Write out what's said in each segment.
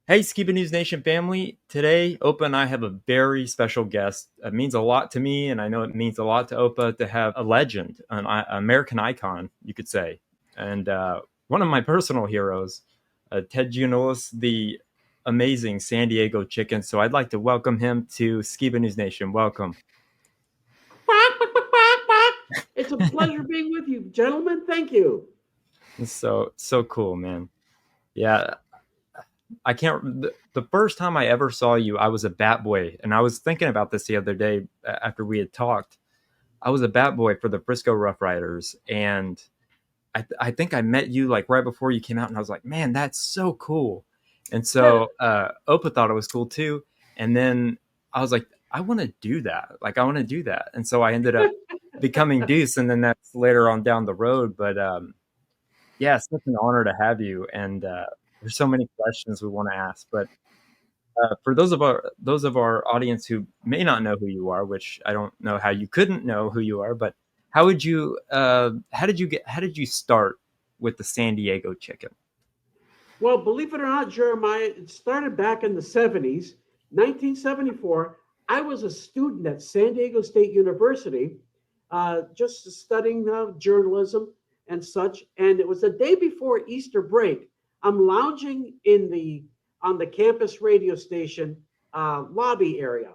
Hey, Skiba News Nation family. Today, Opa and I have a very special guest. It means a lot to me, and I know it means a lot to Opa to have a legend, an American icon, you could say, and one of my personal heroes, Ted Giannoulas, the amazing San Diego Chicken. So I'd like to welcome him to Skiba News Nation. Welcome. Quack, quack, quack, quack, quack. It's a pleasure being with you, gentlemen. Thank you. So cool, man. Yeah, I can't. The first time I ever saw you, I was a bat boy, and I was thinking about this the other day after we had talked. I was a bat boy for the Frisco Rough Riders, and I think I met you like right before you came out, and I was like, man, that's so cool. And so Opa thought it was cool too, and then I was like, I want to do that. Like I want to do that, and so I ended up becoming Deuce, and then that's later on down the road. But yeah, it's such an honor to have you, and there's so many questions we want to ask, but for those of our audience who may not know who you are, which I don't know how you couldn't know who you are, but how did you start with the San Diego Chicken? Well, believe it or not, Jeremiah, it started back in the 70s, 1974. I was a student at San Diego State University, just studying journalism and such. And it was the day before Easter break. I'm lounging on the campus radio station lobby area,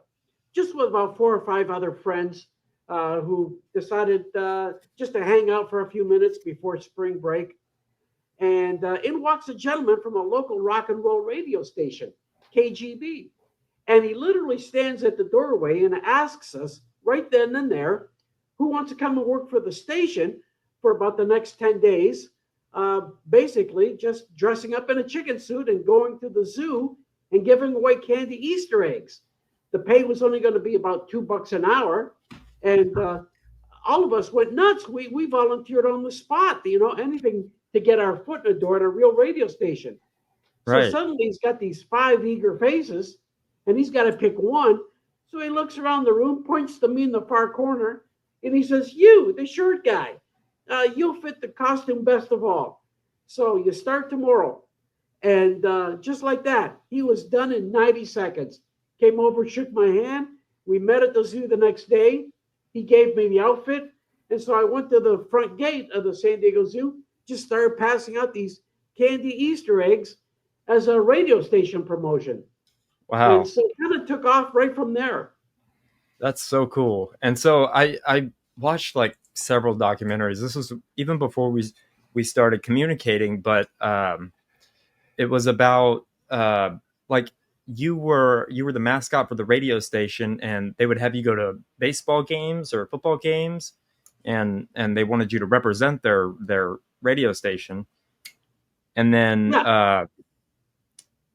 just with about four or five other friends who decided just to hang out for a few minutes before spring break. And in walks a gentleman from a local rock and roll radio station, KGB. And he literally stands at the doorway and asks us right then and there who wants to come and work for the station for about the next 10 days, basically just dressing up in a chicken suit and going to the zoo and giving away candy Easter eggs. The pay was only going to be about $2 an hour. And all of us went nuts. We volunteered on the spot, anything to get our foot in the door at a real radio station. So Right. suddenly he's got these five eager faces and he's got to pick one. So he looks around the room, points to me in the far corner, and he says, "You, the short guy, you'll fit the costume best of all. So you start tomorrow." And just like that, he was done in 90 seconds. Came over, shook my hand. We met at the zoo the next day. He gave me the outfit. And so I went to the front gate of the San Diego Zoo, just started passing out these candy Easter eggs as a radio station promotion. And Wow. so it kind of took off right from there. That's so cool. And so I watched like several documentaries. This was even before we started communicating, but it was about like you were the mascot for the radio station, and they would have you go to baseball games or football games, and they wanted you to represent their radio station. And then Yeah,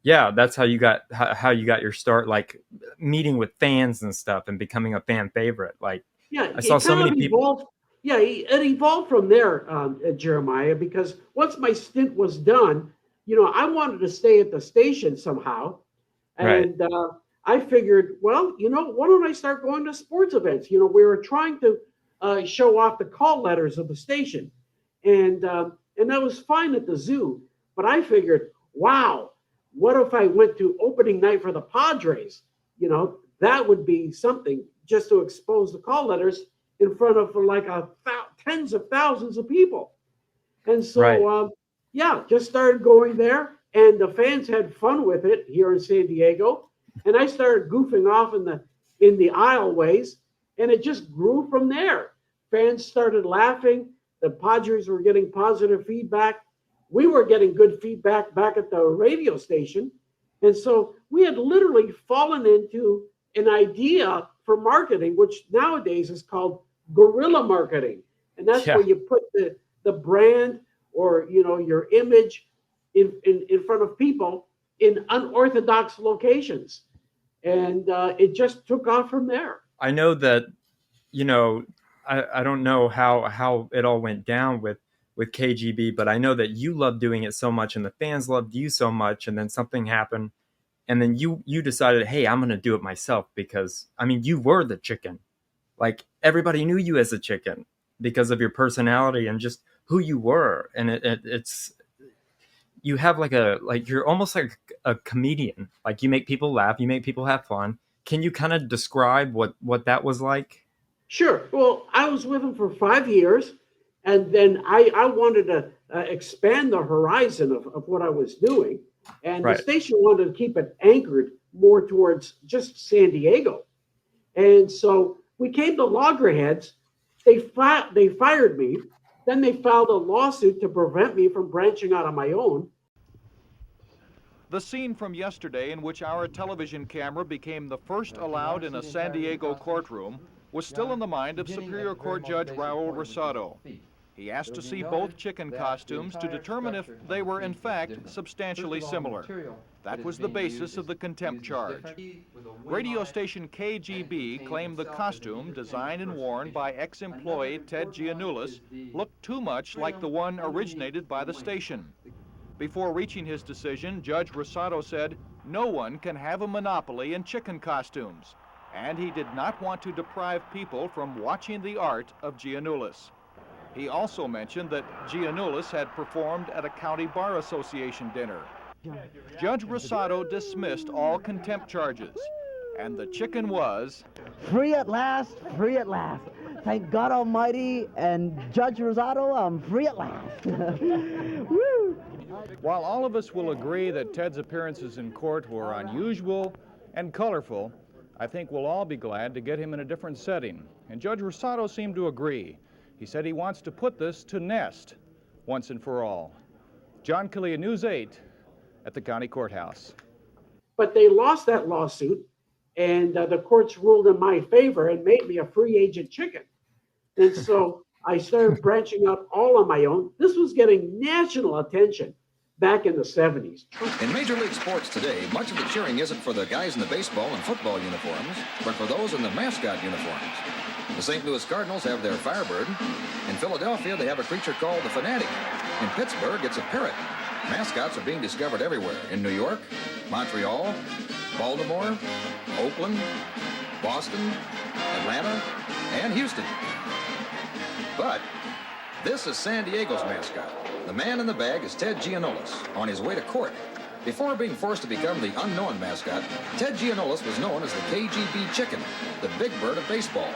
yeah, that's how you got your start, like meeting with fans and stuff and becoming a fan favorite. Like yeah, I saw it so kind many of people. evolved. Yeah, it evolved from there, Jeremiah, because once my stint was done, I wanted to stay at the station somehow. Right. And I figured, well, why don't I start going to sports events? We were trying to show off the call letters of the station, and that was fine at the zoo. But I figured, wow, what if I went to opening night for the Padres? That would be something just to expose the call letters in front of like tens of thousands of people. And so, Right. yeah, just started going there, and the fans had fun with it here in San Diego. And I started goofing off in the aisleways, and it just grew from there. Fans started laughing. The Padres were getting positive feedback. We were getting good feedback back at the radio station, and so we had literally fallen into an idea for marketing, which nowadays is called guerrilla marketing, and that's Yeah. where you put the brand or your image in front of people in unorthodox locations, and it just took off from there. I know that, you know, I don't know how it all went down with KGB, but I know that you loved doing it so much and the fans loved you so much, and then something happened, and then you decided, hey, I'm gonna do it myself, because I mean you were the chicken. Like everybody knew you as a chicken because of your personality and just who you were. And it's you have like you're almost like a comedian. Like, you make people laugh, you make people have fun. Can you kind of describe what that was like? Sure. Well, I was with him for 5 years, and then I wanted to expand the horizon of what I was doing. And the Right. station wanted to keep it anchored more towards just San Diego. And so we came to loggerheads. They fired me. Then they filed a lawsuit to prevent me from branching out on my own. The scene from yesterday in which our television camera became the first allowed in a San Diego courtroom was still in the mind of Superior Court Judge Raul Rosado. He asked to see both chicken costumes to determine if they were in fact substantially similar. That was the basis of the contempt charge. Radio station KGB claimed the costume, designed and worn by ex-employee Ted Giannoulas, looked too much like the one originated by the station. Before reaching his decision, Judge Rosado said no one can have a monopoly in chicken costumes, and he did not want to deprive people from watching the art of Giannoulas. He also mentioned that Giannoulas had performed at a county bar association dinner. Judge Rosado dismissed all contempt charges, and the chicken was free at last, free at last. Thank God Almighty and Judge Rosado, I'm free at last. Woo! While all of us will agree that Ted's appearances in court were unusual and colorful, I think we'll all be glad to get him in a different setting. And Judge Rosado seemed to agree. He said he wants to put this to nest once and for all. John Killia, News 8 at the county courthouse. But they lost that lawsuit, and the courts ruled in my favor and made me a free agent chicken. And so I started branching out all on my own. This was getting national attention back in the 70s. In Major League Sports today, much of the cheering isn't for the guys in the baseball and football uniforms, but for those in the mascot uniforms. The St. Louis Cardinals have their Firebird. In Philadelphia, they have a creature called the Fanatic. In Pittsburgh, it's a parrot. Mascots are being discovered everywhere. In New York, Montreal, Baltimore, Oakland, Boston, Atlanta, and Houston. But this is San Diego's mascot. The man in the bag is Ted Giannoulas on his way to court. Before being forced to become the unknown mascot, Ted Giannoulas was known as the KGB Chicken, the big bird of baseball.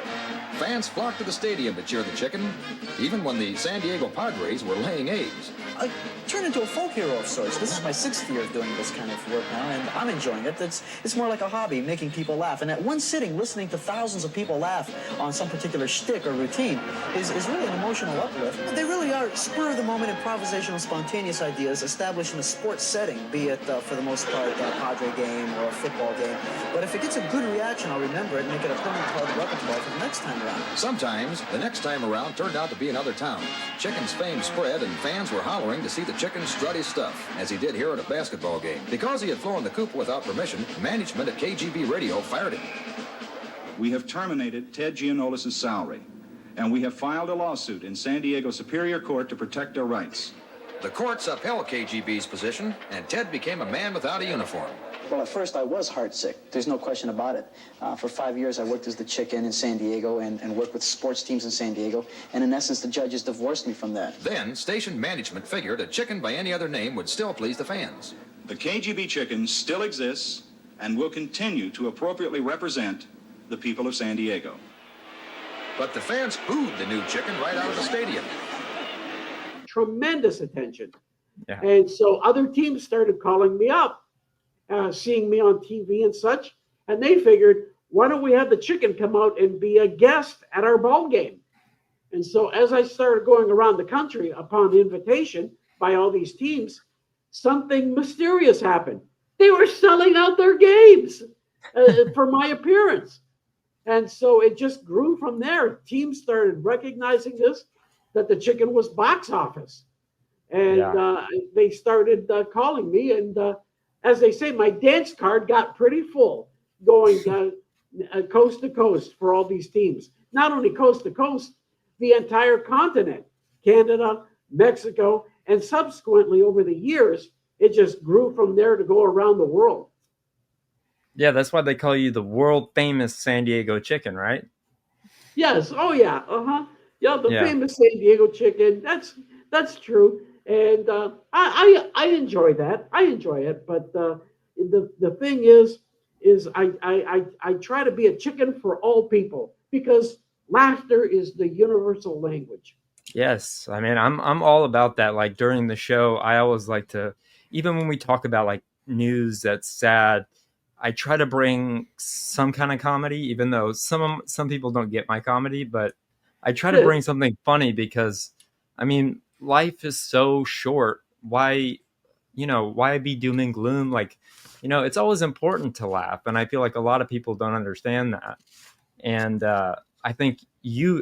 Fans flocked to the stadium to cheer the chicken, even when the San Diego Padres were laying eggs. I turned into a folk hero of sorts. This is my 6th year of doing this kind of work now, and I'm enjoying it. It's more like a hobby, making people laugh. And at one sitting, listening to thousands of people laugh on some particular shtick or routine is really an emotional uplift. They really are spur-of-the-moment improvisational, spontaneous ideas established in a sports setting, be it, for the most part, a Padre game or a football game. But if it gets a good reaction, I'll remember it and make it a permanent part of the repertoire for the next time around. Sometimes, the next time around turned out to be in other towns. Chicken's fame spread, and fans were hollering to see the chicken strut his stuff, as he did here at a basketball game. Because he had flown the coop without permission, management at KGB Radio fired him. We have terminated Ted Giannoulas' salary, and we have filed a lawsuit in San Diego Superior Court to protect our rights. The courts upheld KGB's position, and Ted became a man without a uniform. Well, at first I was heartsick. There's no question about it. For 5 years I worked as the chicken in San Diego and worked with sports teams in San Diego. And in essence, the judges divorced me from that. Then, station management figured a chicken by any other name would still please the fans. The KGB chicken still exists and will continue to appropriately represent the people of San Diego. But the fans booed the new chicken right out of the stadium. Tremendous attention. Yeah. And so other teams started calling me up, seeing me on TV and such, and they figured, why don't we have the chicken come out and be a guest at our ball game? And so as I started going around the country upon invitation by all these teams, something mysterious happened. They were selling out their games for my appearance. And so it just grew from there. Teams started recognizing this, that the chicken was box office. And they started calling me. And as they say, my dance card got pretty full, going coast to coast for all these teams. Not only coast to coast, the entire continent, Canada, Mexico, and subsequently over the years, it just grew from there to go around the world. Yeah, that's why they call you the world famous San Diego chicken, right? Yes. Oh, yeah. Yeah, the famous San Diego chicken. That's true. And I enjoy that. I enjoy it. But the thing is I try to be a chicken for all people because laughter is the universal language. Yes, I mean, I'm all about that. Like during the show, I always like to, even when we talk about like news that's sad, I try to bring some kind of comedy, even though some people don't get my comedy, but I try to bring something funny because, I mean, life is so short. Why be doom and gloom? Like, it's always important to laugh, and I feel like a lot of people don't understand that. And I think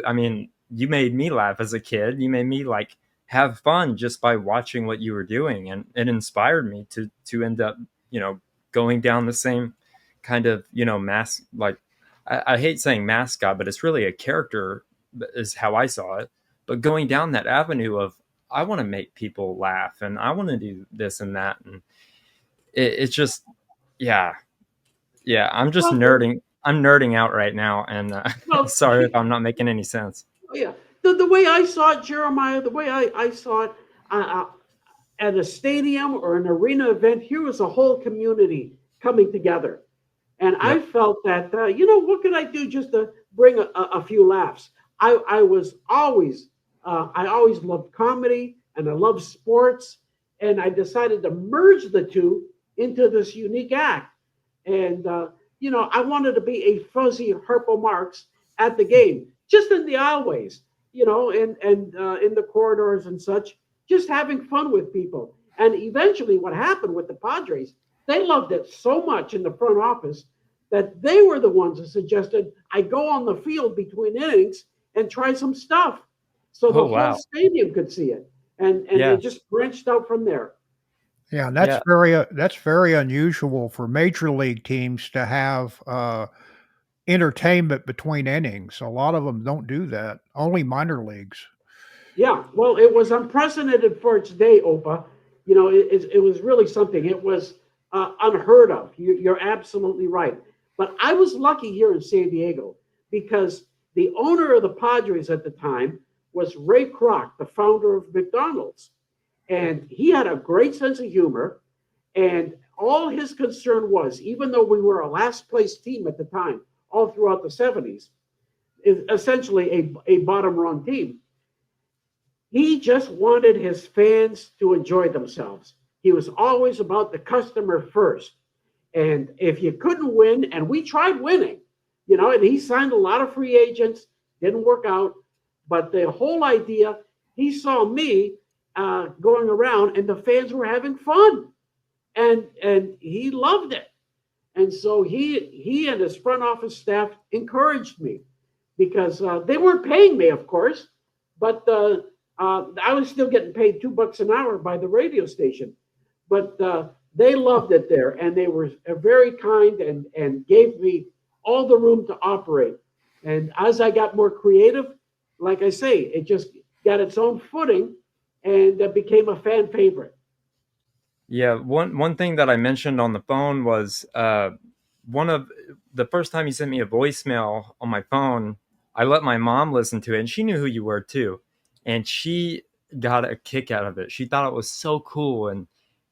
I mean, you made me laugh as a kid. You made me like have fun just by watching what you were doing, and it inspired me to end up, going down the same kind of, like I hate saying mascot, but it's really a character is how I saw it. But going down that avenue of I want to make people laugh and I want to do this and that, and it's just, yeah, yeah, I'm just Well, nerding. I'm nerding out right now, and well, sorry if I'm not making any sense. yeah. The way I saw it, Jeremiah, the way I saw it uh, uh, at a stadium or an arena event, here was a whole community coming together. And I Yep. felt that, what could I do just to bring a few laughs? I was always, I always loved comedy and I love sports. And I decided to merge the two into this unique act. And, I wanted to be a fuzzy Harpo Marx at the game, just in the aisleways, and in the corridors and such, just having fun with people. And eventually, what happened with the Padres, they loved it so much in the front office that they were the ones that suggested I go on the field between innings and try some stuff so the Oh whole wow. stadium could see it. And they Yeah. just branched out from there. Yeah, and Yeah. that's very unusual for major league teams to have entertainment between innings. A lot of them don't do that. Only minor leagues. Yeah, well, it was unprecedented for its day, Opa. It was really something. It was unheard of. You're absolutely right. But I was lucky here in San Diego because the owner of the Padres at the time was Ray Kroc, the founder of McDonald's. And he had a great sense of humor. And all his concern was, even though we were a last place team at the time, all throughout the 70s, essentially a bottom run team, he just wanted his fans to enjoy themselves. He was always about the customer first. And if you couldn't win, and we tried winning, and he signed a lot of free agents, didn't work out. But the whole idea, he saw me going around, and the fans were having fun, and he loved it. And so he and his front office staff encouraged me because they weren't paying me, of course, but I was still getting paid $2 an hour by the radio station. But they loved it there, and they were very kind and gave me all the room to operate. And as I got more creative, like I say, it just got its own footing, and it became a fan favorite. Yeah. One thing that I mentioned on the phone was one of the first time you sent me a voicemail on my phone. I let my mom listen to it, and she knew who you were too, and she got a kick out of it. She thought it was so cool, and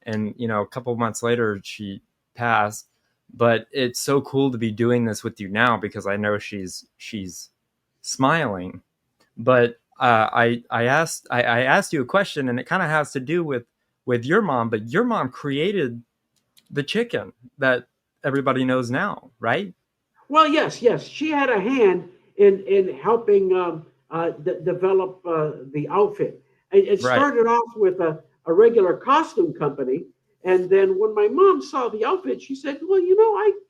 a couple of months later she passed. But it's so cool to be doing this with you now because I know she's smiling. But I asked you a question, and it kind of has to do with your mom. But your mom created the chicken that everybody knows now, right? Well, yes, yes, she had a hand in helping develop the outfit. It Right. started off with a regular costume company, and then when my mom saw the outfit, she said, "Well,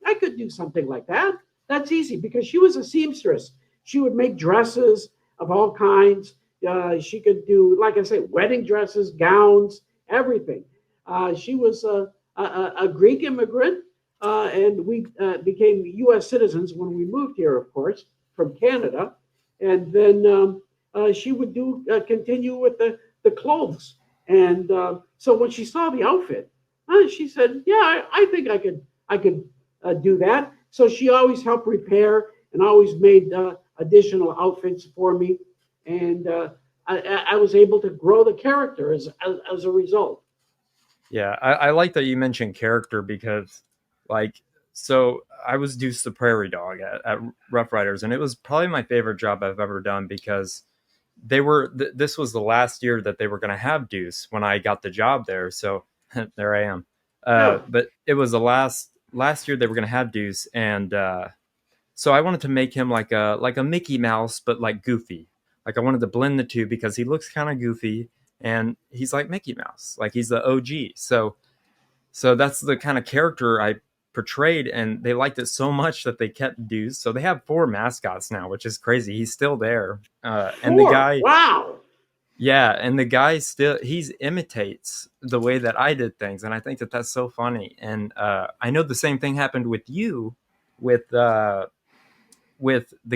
I could do something like that. That's easy," because she was a seamstress. She would make dresses of all kinds. She could do, like I say, wedding dresses, gowns, everything. She was a Greek immigrant, and we became U.S. citizens when we moved here, of course, from Canada. And then she would continue with the clothes. And so when she saw the outfit, she said, "Yeah, I think I could do that." So she always helped repair and always made additional outfits for me, and I was able to grow the character as a result. Yeah, I like that you mentioned character because, like, so I was Deuce the Prairie Dog at Rough Riders, and it was probably my favorite job I've ever done because this was the last year that they were going to have Deuce when I got the job there. So there I am. Yeah. But it was the last year they were going to have Deuce, and so I wanted to make him like a Mickey Mouse, but like goofy. Like I wanted to blend the two because he looks kind of goofy and he's like Mickey Mouse, like he's the OG. So that's the kind of character I portrayed, and they liked it so much that they kept Deuce. So they have 4 mascots now, which is crazy. He's still there, and the 4. guy, Wow. yeah, and the guy still he's imitates the way that I did things, and I think that that's so funny. And I know the same thing happened with you, with the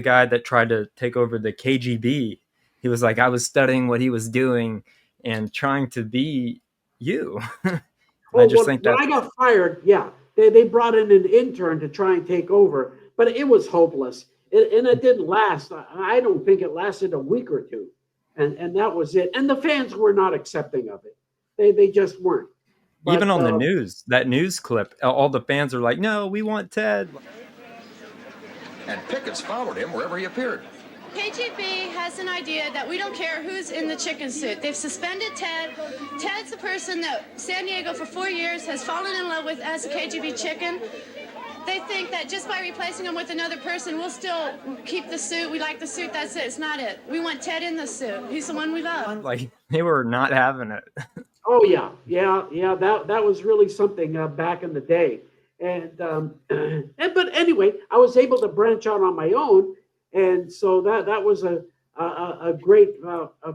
guy that tried to take over the KGB. He was like, I was studying what he was doing and trying to be you. And I Oh, just think when that, I got fired, yeah, they brought in an intern to try and take over, but it was hopeless. And it didn't last. I don't think it lasted a week or two. And that was it. And the fans were not accepting of it. They just weren't. even But on the news, that news clip, all the fans are like, no, we want Ted. And pickets followed him wherever he appeared. KGB has an idea that we don't care who's in the chicken suit. They've suspended Ted. Ted's the person that San Diego for 4 years has fallen in love with as a KGB chicken. They think that just by replacing him with another person, we'll still keep the suit. We like the suit, that's it. It's not it. We want Ted in the suit. He's the one we love. Like, they were not having it. oh yeah. That was really something back in the day. And but anyway, I was able to branch out on my own, and so that was a great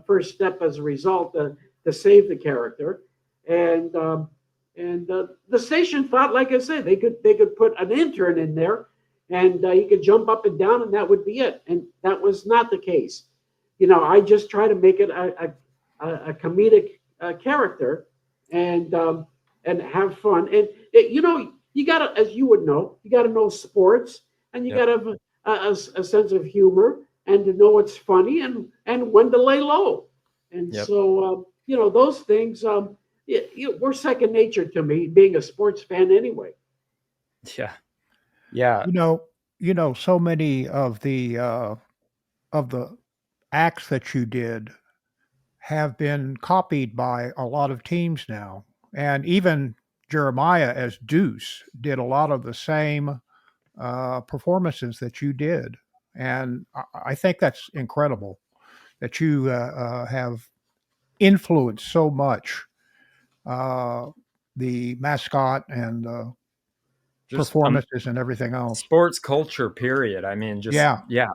first step as a result to save the character. And the station thought, like I said, they could put an intern in there, and he could jump up and down, and that would be it. And that was not the case. I just try to make it a comedic character, and have fun. And you gotta, as you would know, you gotta know sports, and you gotta have a sense of humor, and to know what's funny and when to lay low. And so those things were second nature to me, being a sports fan anyway. Yeah. Yeah. So many of the acts that you did have been copied by a lot of teams now. And even Jeremiah as Deuce did a lot of the same performances that you did. And I think that's incredible that you have influenced so much the mascot and Just performances and everything else. sports culture, period. I mean, just, Yeah. yeah.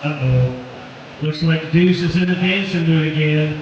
Uh-oh. Looks like Deuce is in the dancing mood again.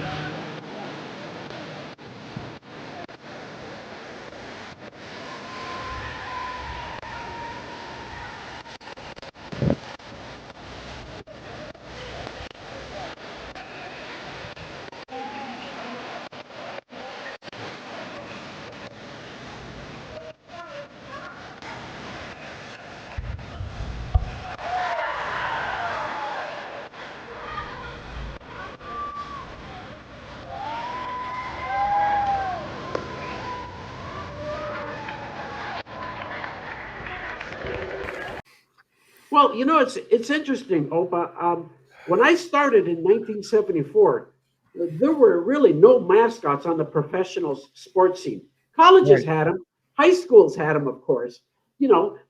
Well, it's interesting, Opa. When I started in 1974, there were really no mascots on the professional sports scene. Colleges Right. had them, high schools had them, of course,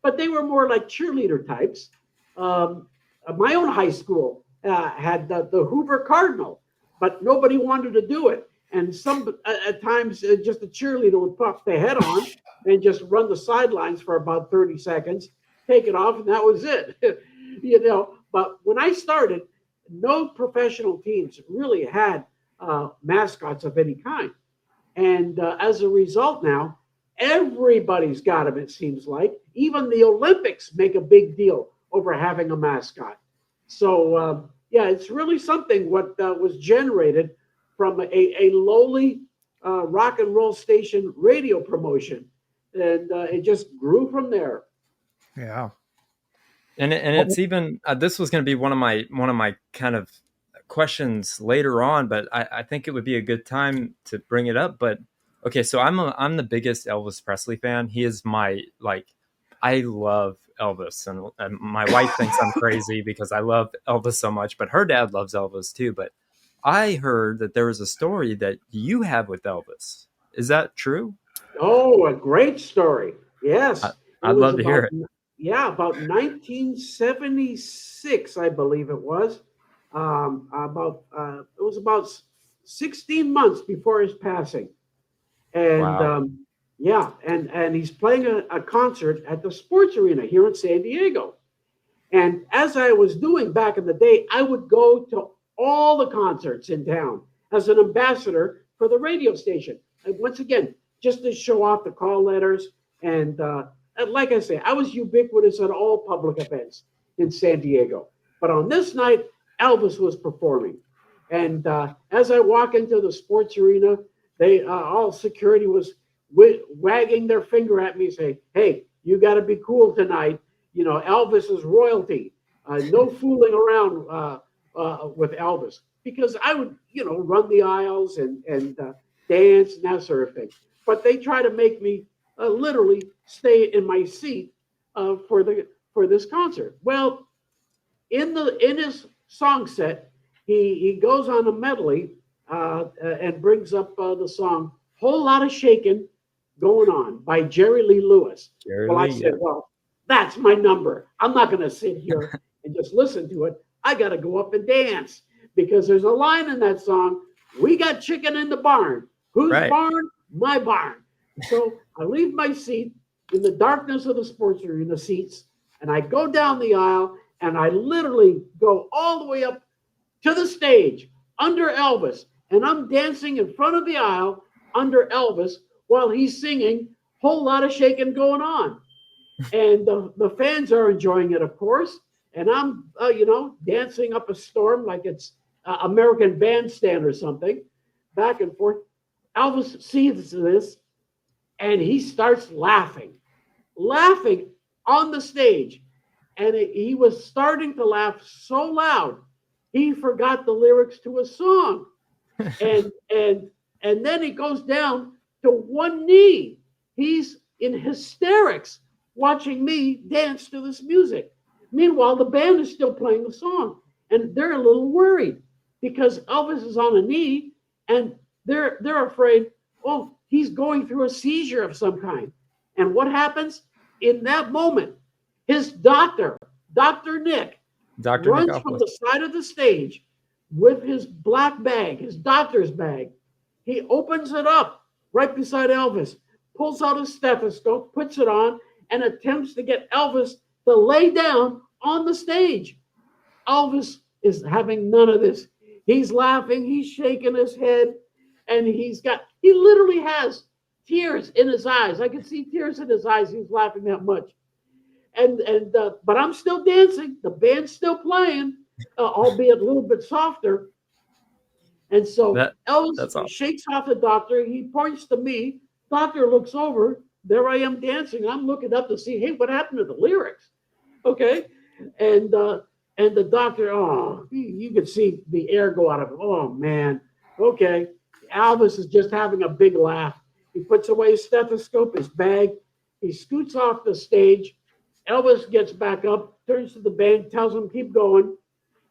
but they were more like cheerleader types. My own high school had the Hoover Cardinal, but nobody wanted to do it. And at times, just a cheerleader would pop their head on and just run the sidelines for about 30 seconds, take it off, and that was it. But when I started, no professional teams really had mascots of any kind. And as a result, now everybody's got them, it seems like. Even the Olympics make a big deal over having a mascot. So, yeah, it's really something what was generated from a lowly rock and roll station radio promotion. And it just grew from there. Yeah. And it's even this was going to be one of my kind of questions later on, but I think it would be a good time to bring it up. But okay, so I'm the biggest Elvis Presley fan. He is I love Elvis, and my wife thinks I'm crazy because I love Elvis so much, but her dad loves Elvis too. But I heard that there was a story that you have with Elvis. Is that true? Oh, a great story. Yes. It I'd was love to hear it. about 1976, I believe it was. It was about 16 months before his passing. And Wow. yeah, and he's playing a concert at the sports arena here in San Diego. And as I was doing back in the day, I would go to all the concerts in town as an ambassador for the radio station. And once again, just to show off the call letters. And like I say, I was ubiquitous at all public events in San Diego. But on this night, Elvis was performing. And as I walk into the sports arena, all security was wagging their finger at me, saying, "Hey, you got to be cool tonight. Elvis is royalty. No fooling around with Elvis." Because I would, run the aisles and dance and that sort of thing. But they try to make me literally stay in my seat for this concert. Well, in his song set, he goes on a medley and brings up the song "Whole Lot of Shakin' Going On" by Jerry Lee Lewis. Jerry Well, I Lee, said, yeah. well, that's my number. I'm not going to sit here and just listen to it. I got to go up and dance because there's a line in that song. "We got chicken in the barn." Whose Right. barn? My barn. So I leave my seat in the darkness of the sports arena seats, and I go down the aisle, and I literally go all the way up to the stage under Elvis, and I'm dancing in front of the aisle under Elvis while he's singing "Whole Lot of Shaking Going On." And the fans are enjoying it, of course, and I'm dancing up a storm like it's American Bandstand or something, back and forth. Elvis sees this, and he starts laughing on the stage. And he was starting to laugh so loud, he forgot the lyrics to a song. And then he goes down to one knee. He's in hysterics watching me dance to this music. Meanwhile, the band is still playing the song, and they're a little worried because Elvis is on a knee, and they're afraid, oh, he's going through a seizure of some kind. And what happens in that moment? His Dr. Nick, runs from the side of the stage with his black bag, his doctor's bag. He opens it up right beside Elvis, pulls out a stethoscope, puts it on, and attempts to get Elvis to lay down on the stage. Elvis is having none of this. He's laughing, he's shaking his head, and he literally has tears in his eyes. I can see tears in his eyes. He's laughing that much. But I'm still dancing. The band's still playing, albeit a little bit softer. And so Elvis awesome. shakes off the doctor. He points to me. Doctor looks over. There I am dancing. I'm looking up to see, hey, what happened to the lyrics? Okay, and the doctor, you could see the air go out of him. Oh man, okay. Elvis is just having a big laugh. He puts away his stethoscope, his bag. He scoots off the stage. Elvis gets back up, turns to the band, tells them keep going,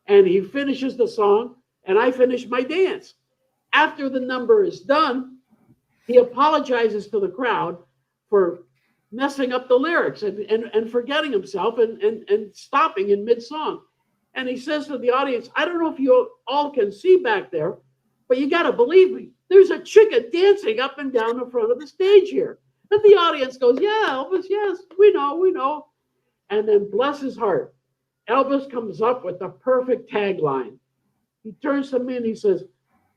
and he finishes the song, and I finish my dance. After the number is done, he apologizes to the crowd for messing up the lyrics and forgetting himself and stopping in mid-song. And he says to the audience, I don't know if you all can see back there, but you got to believe me. There's a chicken dancing up and down the front of the stage here. And the audience goes, yeah, Elvis, yes, we know, we know. And then bless his heart, Elvis comes up with the perfect tagline. He turns to me and he says,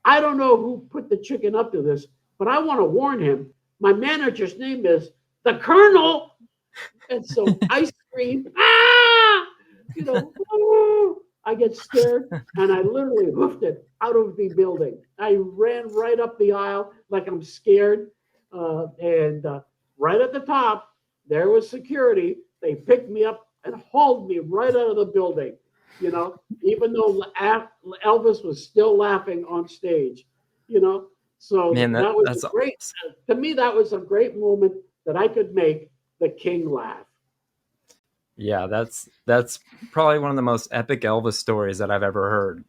I don't know who put the chicken up to this, but I want to warn him. My manager's name is the Colonel. And so I scream, ah! You know, oh! I get scared and I literally hoofed it out of the building. I ran right up the aisle like I'm scared. And right at the top, there was security. They picked me up and hauled me right out of the building, you know, even though Elvis was still laughing on stage, you know. So Man, that was that's a great, to me, that was a great moment that I could make the king laugh. Yeah, that's probably one of the most epic Elvis stories that I've ever heard.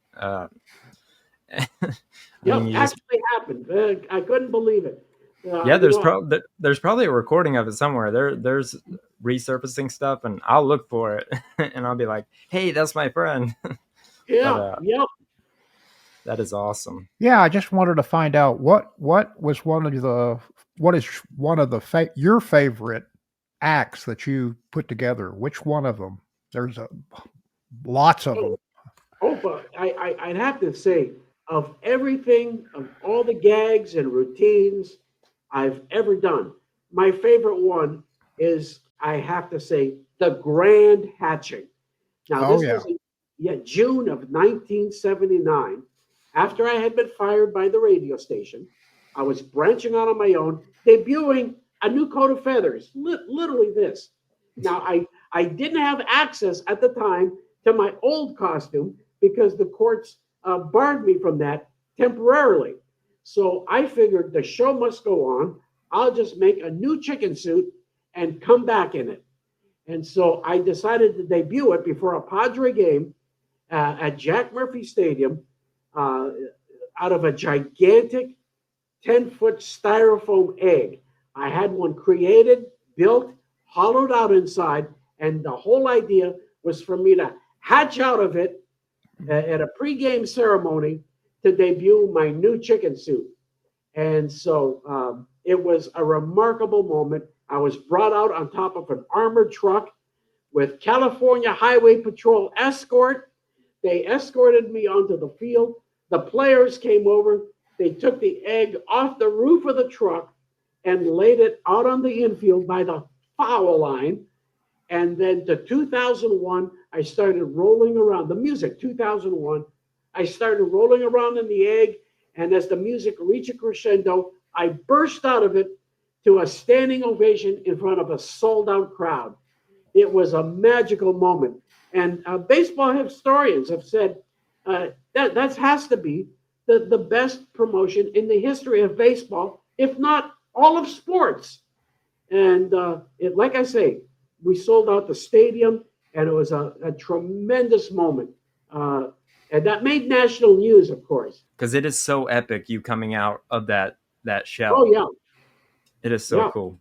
Yep, actually happened. I couldn't believe it. Yeah, there's probably a recording of it somewhere. There's resurfacing stuff, and I'll look for it, and I'll be like, "Hey, that's my friend." Yeah, yep. That is awesome. Yeah, I just wanted to find out what is one of the your favorite acts that you put together. Which one of them? There's lots of them. But I'd have to say, of everything, of all the gags and routines I've ever done, my favorite one is, I have to say, the grand hatching. Now, this was in June of 1979. After I had been fired by the radio station, I was branching out on my own, debuting a new coat of feathers, literally this. Now, I didn't have access at the time to my old costume because the courts barred me from that temporarily. So I figured the show must go on. I'll just make a new chicken suit and come back in it. And so I decided to debut it before a Padre game at Jack Murphy Stadium out of a gigantic 10-foot styrofoam egg. I had one created, built, hollowed out inside, and the whole idea was for me to hatch out of it at a pregame ceremony to debut my new chicken suit. And so it was a remarkable moment. I was brought out on top of an armored truck with California Highway Patrol escort. They escorted me onto the field. The players came over. They took the egg off the roof of the truck and laid it out on the infield by the foul line. And then to 2001, I started rolling around. The music, 2001, I started rolling around in the egg. And as the music reached a crescendo, I burst out of it to a standing ovation in front of a sold-out crowd. It was a magical moment. And baseball historians have said that has to be the best promotion in the history of baseball, if not all of sports. And like I say, we sold out the stadium, and it was a tremendous moment. And that made national news, of course. Because it is so epic, you coming out of that shell. Oh, yeah. It is so cool.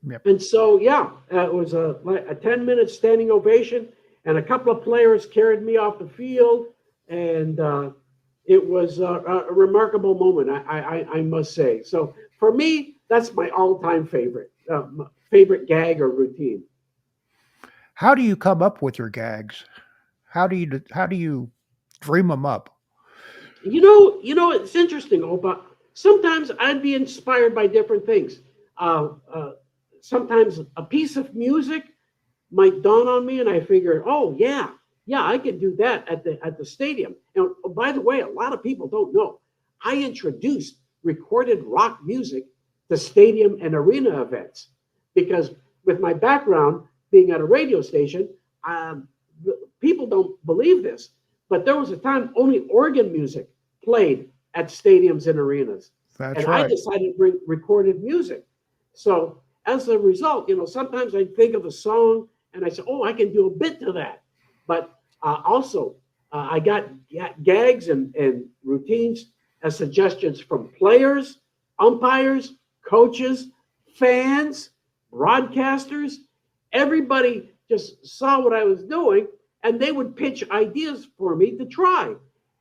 Yep. And so, it was a 10-minute standing ovation, and a couple of players carried me off the field, and it was a remarkable moment, I must say. So for me, that's my all-time favorite gag or routine. How do you come up with your gags? How do you dream them up? You know, it's interesting, Opa. Sometimes I'd be inspired by different things. Sometimes a piece of music might dawn on me, and I figure, oh yeah, I could do that at the stadium. And by the way, a lot of people don't know, I introduced recorded rock music to stadium and arena events, because with my background being at a radio station, people don't believe this, but there was a time only organ music played at stadiums and arenas. That's and right. I decided to bring recorded music. So as a result, sometimes I think of a song and I say, oh, I can do a bit to that. But also, I got gags and routines as suggestions from players, umpires, coaches, fans, broadcasters. Everybody just saw what I was doing, and they would pitch ideas for me to try.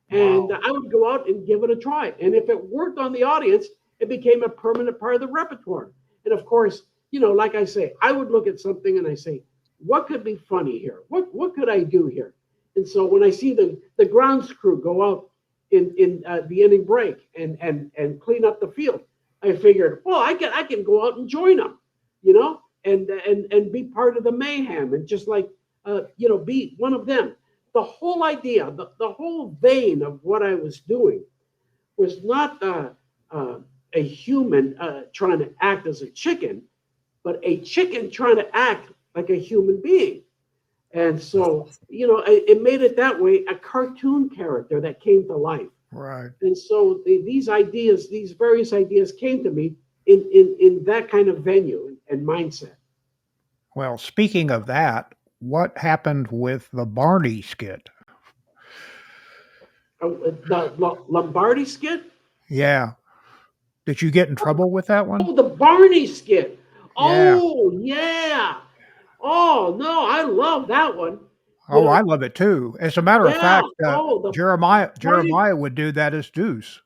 And Wow. I would go out and give it a try. And if it worked on the audience, it became a permanent part of the repertoire. And of course, like I say, I would look at something and I say, what could be funny here? What could I do here? And so when I see the grounds crew go out in the inning break and clean up the field, I figured, well, I can go out and join them, and be part of the mayhem and just like be one of them. The whole idea, the whole vein of what I was doing was not a human trying to act as a chicken, but a chicken trying to act like a human being. And so, it made it that way, a cartoon character that came to life. Right. And so these various ideas came to me in that kind of venue and mindset. Well, speaking of that, what happened with the Barney skit? The Lombardi skit? Yeah. Did you get in trouble with that one? Oh, the Barney skit. Yeah. Oh, yeah. Oh, no, I love that one. Oh, I love it too. As a matter of Yeah. fact, Oh, Jeremiah Barney, would do that as Deuce.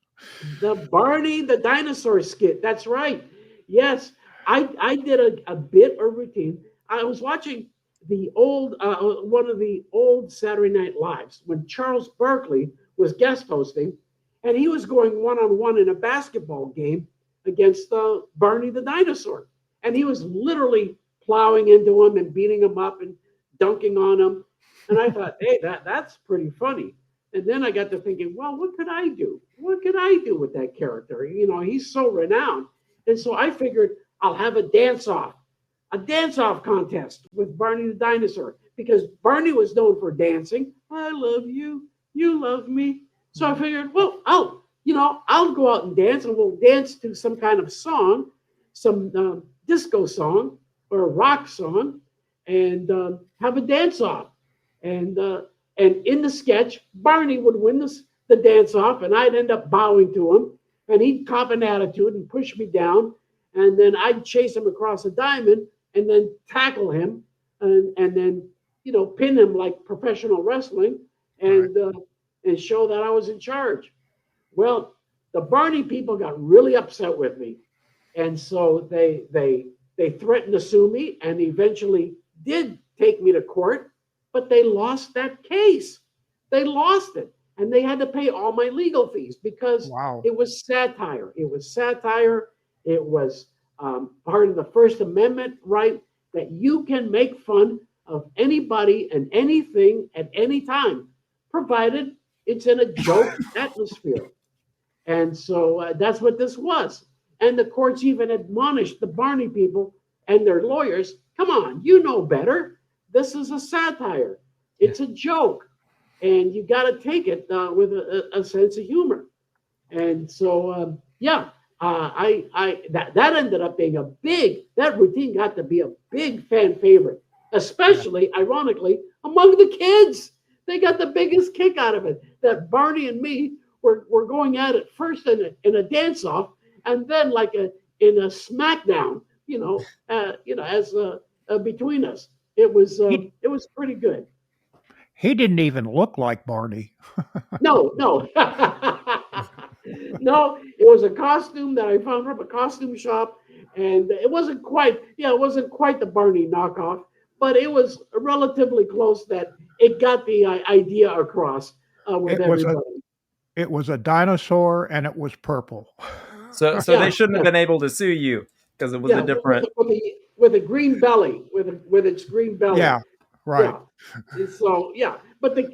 the Barney the dinosaur skit. That's right. Yes, I did a bit or routine. I was watching the old one of the old Saturday Night Lives when Charles Barkley was guest hosting, and he was going one-on-one in a basketball game against Barney the dinosaur, and he was literally plowing into him and beating him up and dunking on him. And I thought, hey, that's pretty funny. And then I got to thinking, well, what could I do? What could I do with that character? He's so renowned. And so I figured I'll have a dance-off contest with Barney the dinosaur, because Barney was known for dancing. I love you, you love me. So I figured, well, I'll go out and dance, and we'll dance to some kind of song, some disco song or a rock song, and have a dance-off. And in the sketch, Barney would win the dance-off, and I'd end up bowing to him, and he'd cop an attitude and push me down, and then I'd chase him across a diamond and then tackle him and then pin him like professional wrestling and show that I was in charge. Well, the Barney people got really upset with me, and so they threatened to sue me and eventually did take me to court, but they lost that case. They lost it, and they had to pay all my legal fees because it was satire. It was satire. It was part of the First Amendment right that you can make fun of anybody and anything at any time, provided it's in a joke atmosphere. And so that's what this was. And the courts even admonished the Barney people and their lawyers, come on, you know better. This is a satire. It's a joke. And you got to take it with a sense of humor. And so, that ended up being that routine got to be a big fan favorite, especially, ironically, among the kids. They got the biggest kick out of it, that Barney and me were going at it first in a dance-off, and then in a smackdown, as between us. It was pretty good. He didn't even look like Barney. No. No, it was a costume that I found from a costume shop, and it wasn't quite the Barney knockoff, but it was relatively close that it got the idea across with everybody. It was a dinosaur, and it was purple. So they shouldn't have been able to sue you because it was a different with a green belly, with its green belly. Yeah, right. Yeah. So but the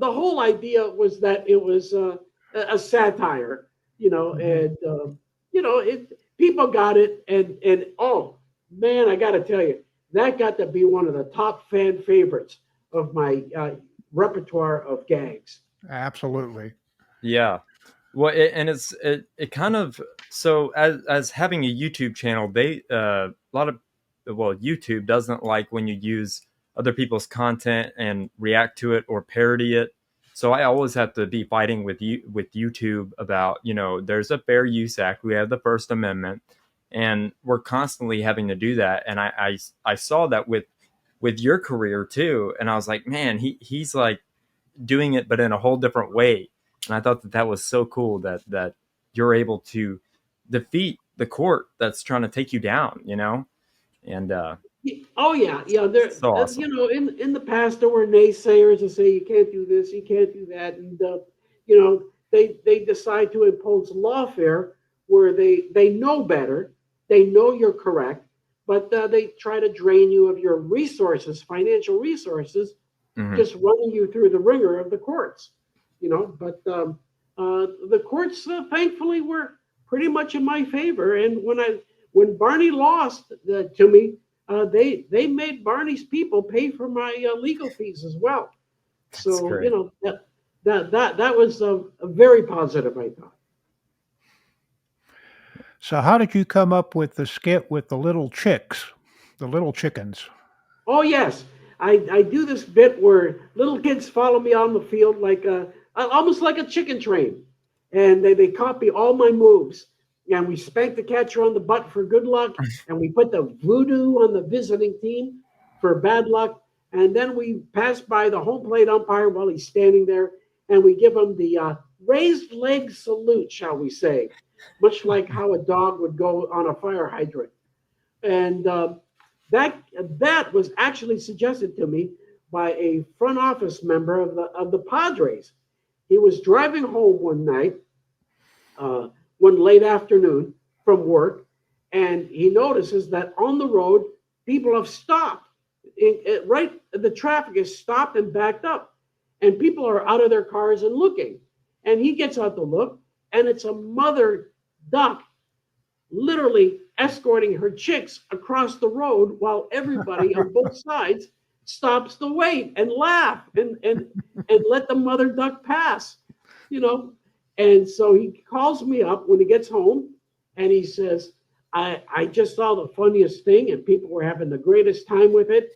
whole idea was that it was a satire, and people got it, and oh man, I got to tell you, that got to be one of the top fan favorites of my repertoire of gags. Absolutely. Yeah. Well, it kind of, so as having a YouTube channel, they a lot of, well, YouTube doesn't like when you use other people's content and react to it or parody it. So I always have to be fighting with YouTube about, there's a Fair Use Act, we have the First Amendment, and we're constantly having to do that. And I saw that with your career too, and I was like, man, he's like doing it but in a whole different way. And I thought that was so cool that you're able to defeat the court that's trying to take you down, and Oh yeah, yeah. There, so awesome. in the past there were naysayers that say you can't do this, you can't do that, and they decide to impose lawfare where they know better, they know you're correct, but they try to drain you of your resources, financial resources, just running you through the ringer of the courts. But the courts thankfully were pretty much in my favor, and when Barney lost to me. They made Barney's people pay for my legal fees as well. That's So great. that was a very positive, I thought. So how did you come up with the skit with the little chicks, the little chickens? Oh yes, I do this bit where little kids follow me on the field like almost like a chicken train, and they copy all my moves. And we spank the catcher on the butt for good luck, and we put the voodoo on the visiting team for bad luck, and then we pass by the home plate umpire while he's standing there, and we give him the raised leg salute, shall we say, much like how a dog would go on a fire hydrant. And that was actually suggested to me by a front office member of the Padres. He was driving home one night. One late afternoon from work, and he notices that on the road, people have stopped. The traffic is stopped and backed up, and people are out of their cars and looking. And he gets out to look, and it's a mother duck literally escorting her chicks across the road while everybody on both sides stops to wait and laugh and let the mother duck pass, you know. And so he calls me up when he gets home, and he says, I just saw the funniest thing, and people were having the greatest time with it.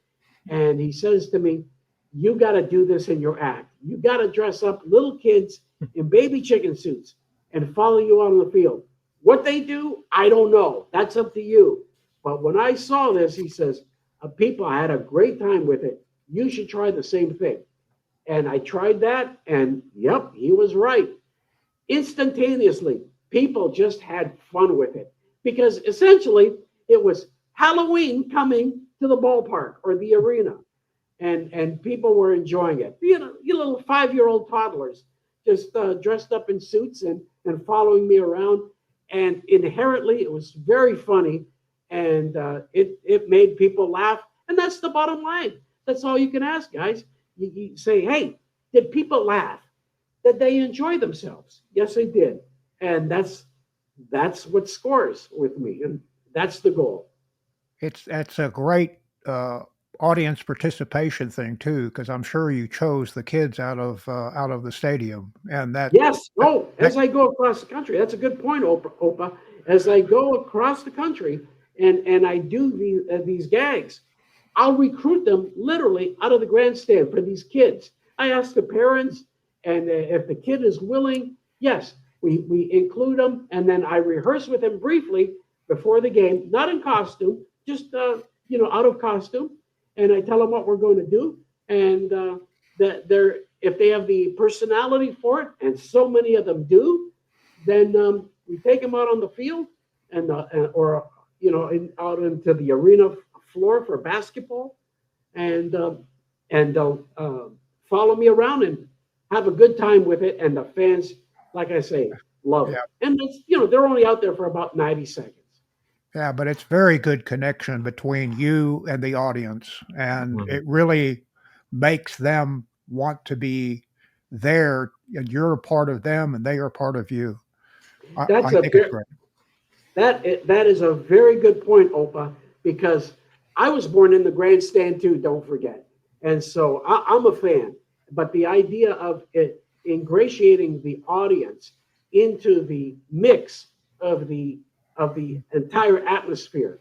And he says to me, you got to do this in your act. You got to dress up little kids in baby chicken suits and follow you on the field. What they do, I don't know. That's up to you. But when I saw this, he says, people had a great time with it. You should try the same thing. And I tried that, and yep, he was right. Instantaneously, people just had fun with it because essentially it was Halloween coming to the ballpark or the arena, and people were enjoying it. You little 5-year-old toddlers just dressed up in suits and following me around, and inherently it was very funny, and it made people laugh, and that's the bottom line. That's all you can ask, guys. You say, hey, did people laugh? That they enjoy themselves. Yes, they did. And that's what scores with me. And that's the goal. That's a great audience participation thing too, because I'm sure you chose the kids out of the stadium, and yes. Oh, as I go across the country, that's a good point, Opa. As I go across the country and I do these gags, I'll recruit them literally out of the grandstand for these kids. I ask the parents. And if the kid is willing, yes, we include them, and then I rehearse with them briefly before the game, not in costume, just out of costume, and I tell them what we're going to do, and that if they have the personality for it, and so many of them do, then we take them out on the field or out into the arena floor for basketball, and they'll follow me around and have a good time with it, and the fans, like I say, love it. And it's, they're only out there for about 90 seconds. Yeah, but it's very good connection between you and the audience, and it really makes them want to be there, and you're a part of them, and they are part of you. I think it's great. That is a very good point, Opa, because I was born in the grandstand too, don't forget. And so I'm a fan. But the idea of it ingratiating the audience into the mix of the entire atmosphere.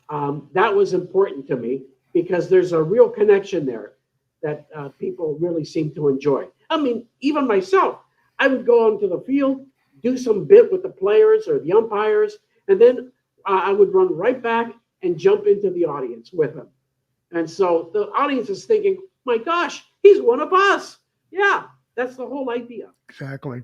That was important to me because there's a real connection there that people really seem to enjoy. I mean, even myself, I would go onto the field, do some bit with the players or the umpires, and then I would run right back and jump into the audience with them. And so the audience is thinking, my gosh, he's one of us. Yeah, that's the whole idea. Exactly.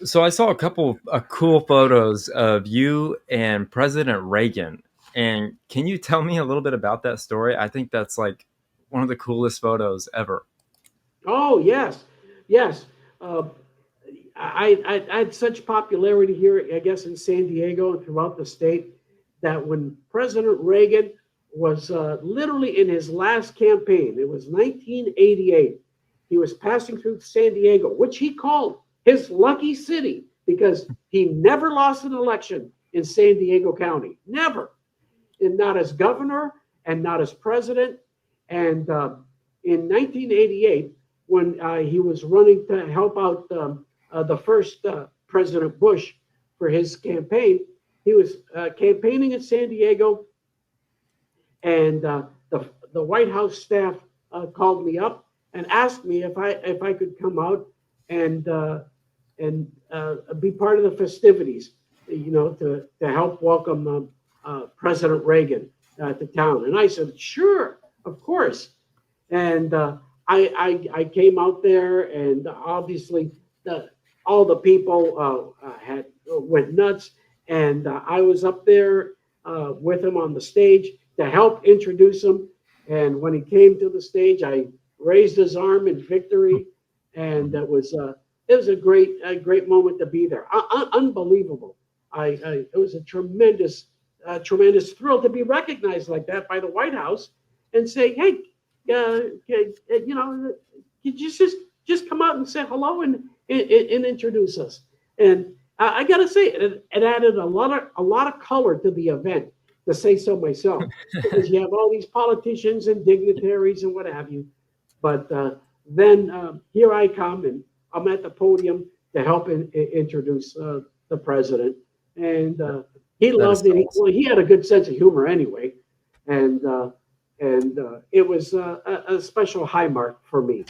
So I saw a couple of cool photos of you and President Reagan. And can you tell me a little bit about that story? I think that's like one of the coolest photos ever. Oh, yes, yes. I had such popularity here, I guess, in San Diego and throughout the state that when President Reagan was literally in his last campaign, it was 1988, he was passing through San Diego, which he called his lucky city because he never lost an election in San Diego County, never, and not as governor and not as president. And in 1988, when he was running to help out the first President Bush for his campaign, he was campaigning in San Diego, and the White House staff called me up and asked me if I could come out and be part of the festivities, to help welcome President Reagan to town. And I said, sure, of course. And I came out there, and obviously all the people went nuts. And I was up there with him on the stage to help introduce him. And when he came to the stage, I raised his arm in victory, and it was a great moment to be there. Unbelievable. It was a tremendous thrill to be recognized like that by the White House and say, hey, you just come out and say hello and introduce us. And I got to say, it added a lot of color to the event, to say so myself, because you have all these politicians and dignitaries and what have you. But then here I come, and I'm at the podium to help introduce the president. And he loved it. Well, he had a good sense of humor anyway. And it was a special high mark for me.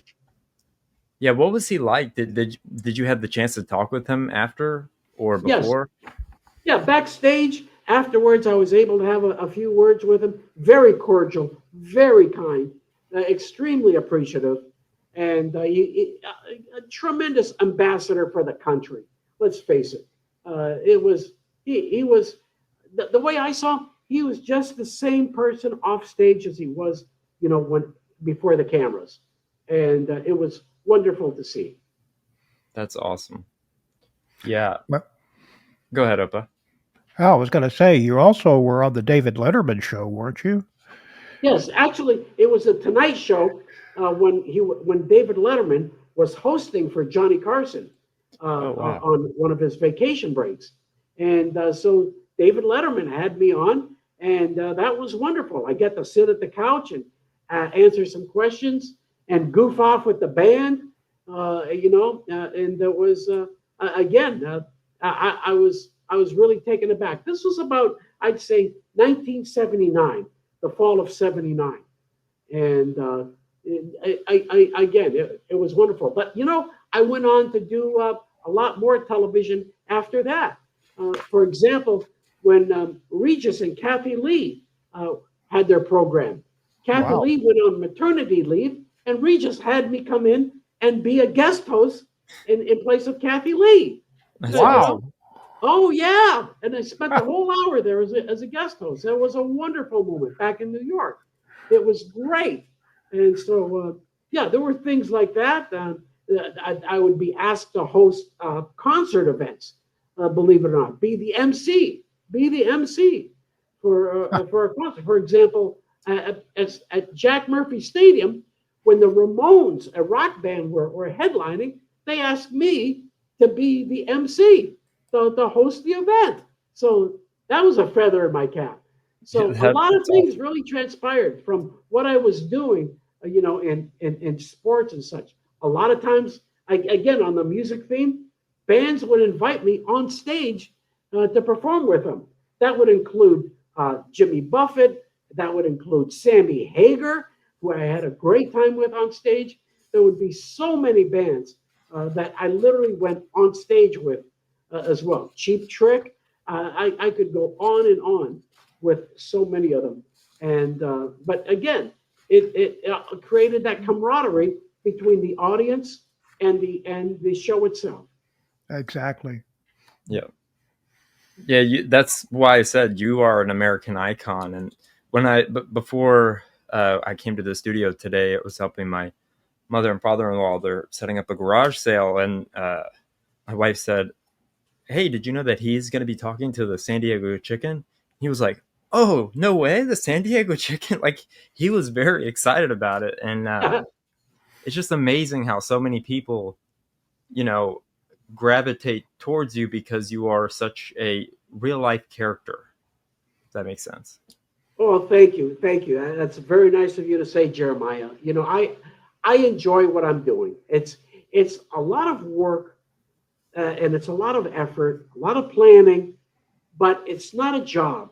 Yeah, what was he like? Did you have the chance to talk with him after or before? Yes. Yeah, backstage afterwards, I was able to have a few words with him. Very cordial, very kind, extremely appreciative, and a tremendous ambassador for the country. Let's face it. He was the way I saw him, he was just the same person off stage as he was, when before the cameras, and it was wonderful to see. That's awesome. Yeah. Well, go ahead, Opa. I was going to say, you also were on the David Letterman show, weren't you? Yes, actually, it was a Tonight Show when David Letterman was hosting for Johnny Carson on one of his vacation breaks, and so David Letterman had me on, and that was wonderful. I got to sit at the couch and answer some questions and goof off with the band, and it was again. I was really taken aback. This was about, I'd say, 1979, the fall of '79, and it was wonderful. But I went on to do a lot more television after that. For example, when Regis and Kathy Lee had their program, Kathy Lee went on maternity leave, and Regis had me come in and be a guest host in place of Kathy Lee. Wow. Oh, yeah. And I spent the whole hour there as a guest host. It was a wonderful moment back in New York. It was great. And so, there were things like that. I would be asked to host concert events, believe it or not, be the MC for a concert. For example, at Jack Murphy Stadium, when the Ramones, a rock band, were headlining, they asked me to be the MC, to host the event. So that was a feather in my cap. So a lot of things really transpired from what I was doing, in sports and such. A lot of times again, on the music theme, bands would invite me on stage to perform with them. That would include Jimmy Buffett. That would include Sammy Hagar, who I had a great time with on stage. There would be so many bands that I literally went on stage with as well. Cheap Trick. I could go on and on with so many of them. And but again, it created that camaraderie between the audience and the show itself. Exactly. Yeah. Yeah, that's why I said you are an American icon. And when before I came to the studio today, it was helping my mother and father-in-law. They're setting up a garage sale, and my wife said, "Hey, did you know that he's going to be talking to the San Diego Chicken?" He was like, "Oh, no way, the San Diego Chicken!" Like, he was very excited about it, and it's just amazing how so many people, you know, gravitate towards you because you are such a real life character. If that makes sense. Oh, thank you, thank you. That's very nice of you to say, Jeremiah. You know, I enjoy what I'm doing. It's a lot of work, and it's a lot of effort, a lot of planning, but it's not a job.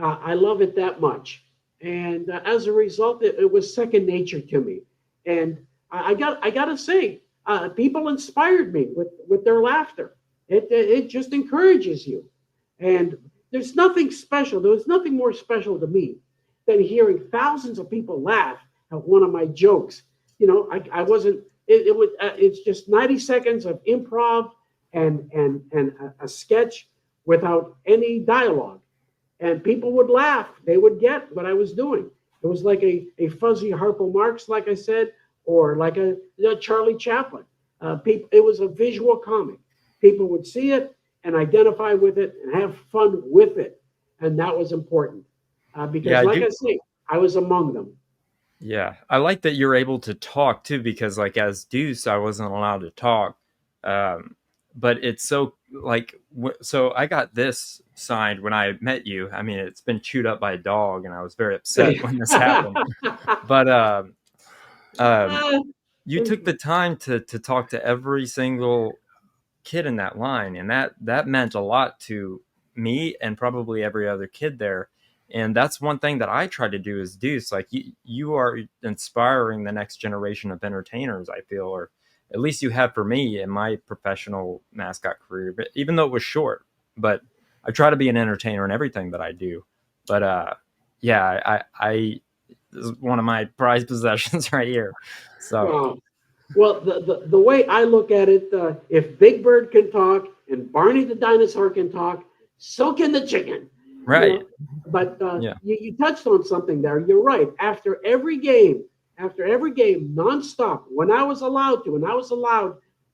I love it that much, and as a result, it was second nature to me. And I got to say, people inspired me with their laughter. It just encourages you, and there's nothing special. There was nothing more special to me than hearing thousands of people laugh at one of my jokes. You know, I wasn't. It was. It's just 90 seconds of improv and a sketch without any dialogue, and people would laugh. They would get what I was doing. It was like a fuzzy Harpo Marx, like I said, or like a Charlie Chaplin. It was a visual comic. People would see it and identify with it and have fun with it, and that was important because, Yeah, like I say, I was among them. yeah, I like that you're able to talk too, because like as Deuce, I wasn't allowed to talk. Um, but it's so like so I got this signed when I met you. I mean, it's been chewed up by a dog, and I was very upset when this happened. But um, you took the time to talk to every single kid in that line, and that meant a lot to me and probably every other kid there. And that's one thing that I try to do is Deuce, like you are inspiring the next generation of entertainers, I feel, or at least you have for me in my professional mascot career, but even though it was short. But I try to be an entertainer in everything that I do. But yeah, I this is one of my prized possessions right here. So Wow. Well, the way I look at it, if Big Bird can talk and Barney the dinosaur can talk, so can the chicken. You right. know, but Yeah. you touched on something there. You're right. After every game, nonstop, when I was allowed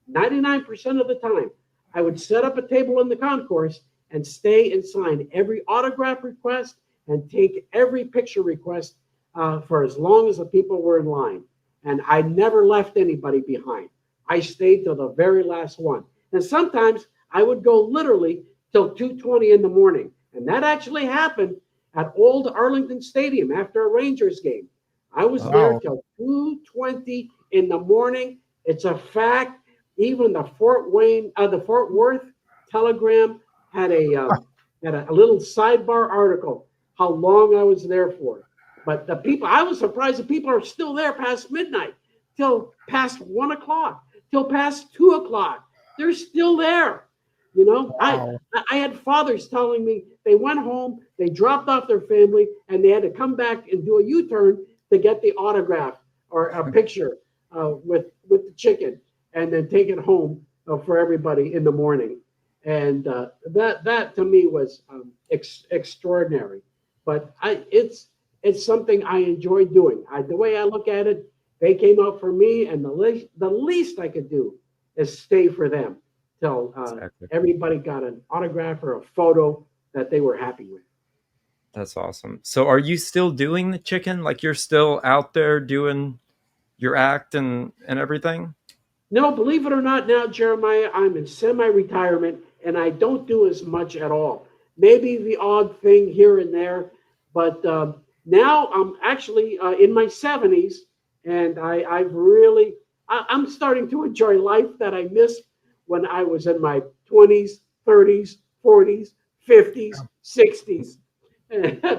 99% of the time, I would set up a table in the concourse and stay and sign every autograph request and take every picture request for as long as the people were in line. And I never left anybody behind. I stayed till the very last one. And sometimes I would go literally till 2:20 in the morning. And that actually happened at Old Arlington Stadium after a Rangers game. I was there Wow. till 2:20 in the morning. It's a fact. Even the Fort Worth Telegram had a little sidebar article how long I was there for. But the people, I was surprised the people are still there past midnight, till past 1 o'clock, till past 2 o'clock. They're still there. You know, Wow. I had fathers telling me they went home, they dropped off their family, and they had to come back and do a U-turn to get the autograph or a picture with the chicken, and then take it home for everybody in the morning. And that to me was extraordinary. But it's something I enjoy doing. The way I look at it, they came out for me, and the least I could do is stay for them till Exactly. everybody got an autograph or a photo that they were happy with. That's awesome. So are you still doing the chicken? Like you're still out there doing your act and everything? No, believe it or not, now, Jeremiah, I'm in semi-retirement and I don't do as much at all. Maybe the odd thing here and there, but now I'm actually in my 70s, and I've really I'm starting to enjoy life that I missed when I was in my 20s, 30s, 40s, 50s, 60s,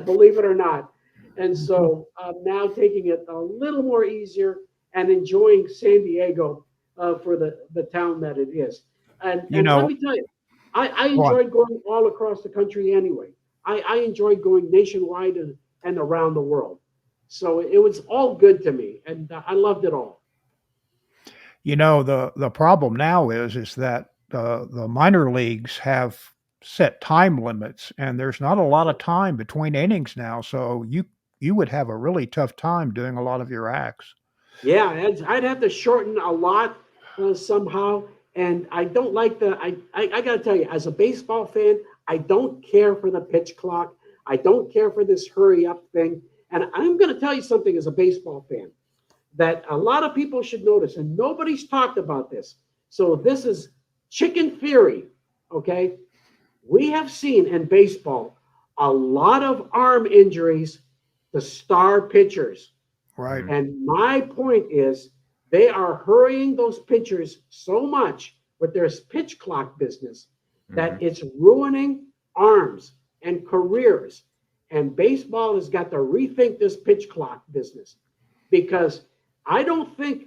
believe it or not. And so I'm now taking it a little more easier and enjoying San Diego for the town that it is. You And let know, me tell you, I go on. enjoyed going all across the country anyway. I enjoyed going nationwide and around the world. So it was all good to me, and I loved it all. You know, the problem now is that the minor leagues have set time limits, and there's not a lot of time between innings now, so you would have a really tough time doing a lot of your acts. Yeah, I'd have to shorten a lot somehow, and I don't like the. I got to tell you, as a baseball fan, I don't care for the pitch clock. I don't care for this hurry up thing. And I'm going to tell you something as a baseball fan that a lot of people should notice, and nobody's talked about this. So this is chicken theory, okay? We have seen in baseball a lot of arm injuries to star pitchers. Right. And my point is they are hurrying those pitchers so much with their pitch clock business that it's ruining arms and careers. And baseball has got to rethink this pitch clock business because I don't think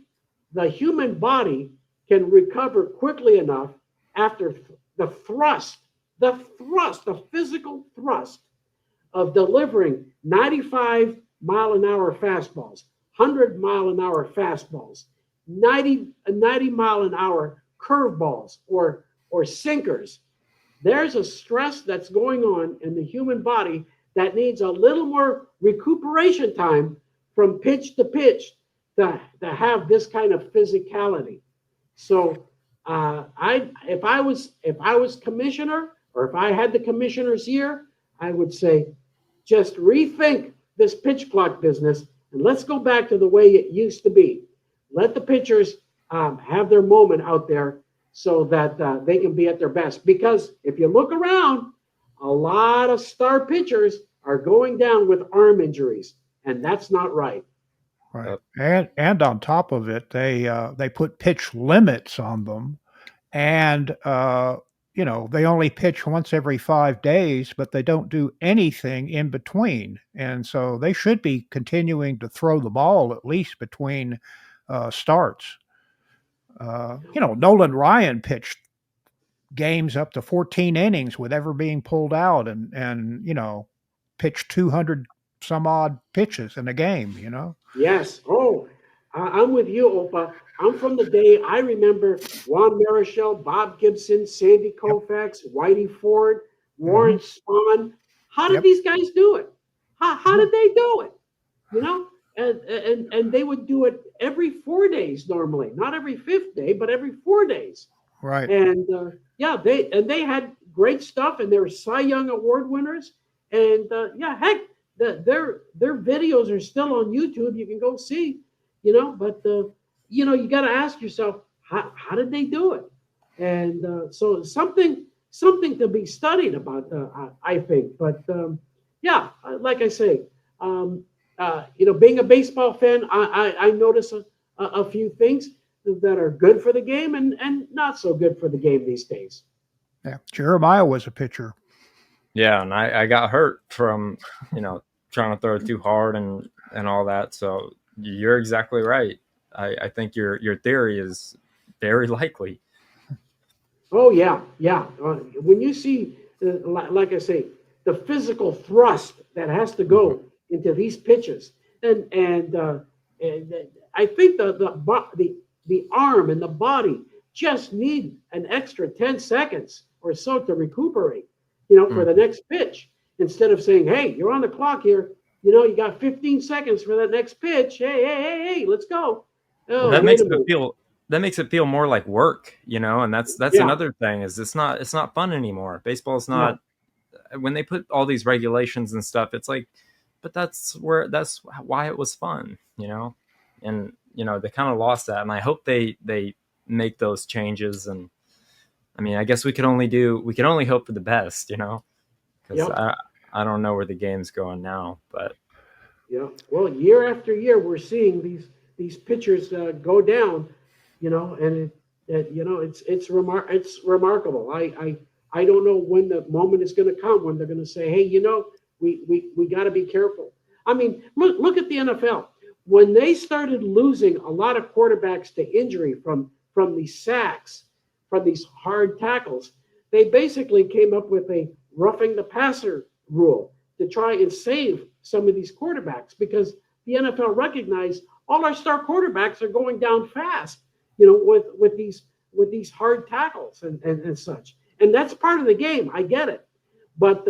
the human body can recover quickly enough after the thrust, the physical thrust of delivering 95-mile-an-hour fastballs, 100-mile-an-hour fastballs, 90-mile-an-hour curveballs or sinkers. There's a stress that's going on in the human body that needs a little more recuperation time from pitch to pitch to have this kind of physicality. So if I was commissioner, or if I had the commissioner's ear, I would say just rethink this pitch clock business and let's go back to the way it used to be. Let the pitchers have their moment out there so that they can be at their best. Because if you look around, a lot of star pitchers are going down with arm injuries, and that's not right. Right. And on top of it, they put pitch limits on them, and you know, they only pitch once every 5 days, but they don't do anything in between. And so they should be continuing to throw the ball at least between starts. You know, Nolan Ryan pitched games up to 14 innings with ever being pulled out, and you know, pitched 200 some odd pitches in a game. You know. Yes. Oh, I'm with you, Opa. I'm from the day I remember Juan Marichal, Bob Gibson, Sandy Yep. Koufax, Whitey Ford, Hmm. Warren Spahn. How did Yep. these guys do it? How did they do it? You know, and they would do it every 4 days normally, not every fifth day, but every 4 days. Right. And yeah, they had great stuff, and they were Cy Young Award winners. And yeah, heck, their videos are still on YouTube. You can go see, you know. But you know, you got to ask yourself, how did they do it? And so something to be studied about, I think. But yeah, like I say, you know, being a baseball fan, I notice a few things that are good for the game and not so good for the game these days. Yeah. Jeremiah was a pitcher. Yeah, and I got hurt from, you know, trying to throw it too hard and all that. So you're exactly right. I think your theory is very likely. Oh yeah, yeah. When you see, like I say, the physical thrust that has to go into these pitches, and I think the arm and the body just need an extra 10 seconds or so to recuperate, you know, for the next pitch. Instead of saying, "Hey, you're on the clock here. You know, you got 15 seconds for that next pitch. Hey, let's go." Well, Oh, wait a minute. that makes it feel more like work, you know, and that's Yeah, another thing is it's not fun anymore. Baseball is no. not when they put all these regulations and stuff, it's like, but that's why it was fun, you know, and you know they kind of lost that, and I hope they make those changes. And I mean, I guess we can only hope for the best, you know, because Yep. I don't know where the game's going now, but Yeah. Well, year after year, we're seeing these pitchers go down and it's remarkable. I don't know when the moment is going to come when they're going to say, hey, we got to be careful. I mean, look at the NFL. When they started losing a lot of quarterbacks to injury from these sacks, from these hard tackles, they basically came up with a roughing the passer rule to try and save some of these quarterbacks, because the NFL recognized all our star quarterbacks are going down fast, with these hard tackles and such. And that's part of the game. I get it. But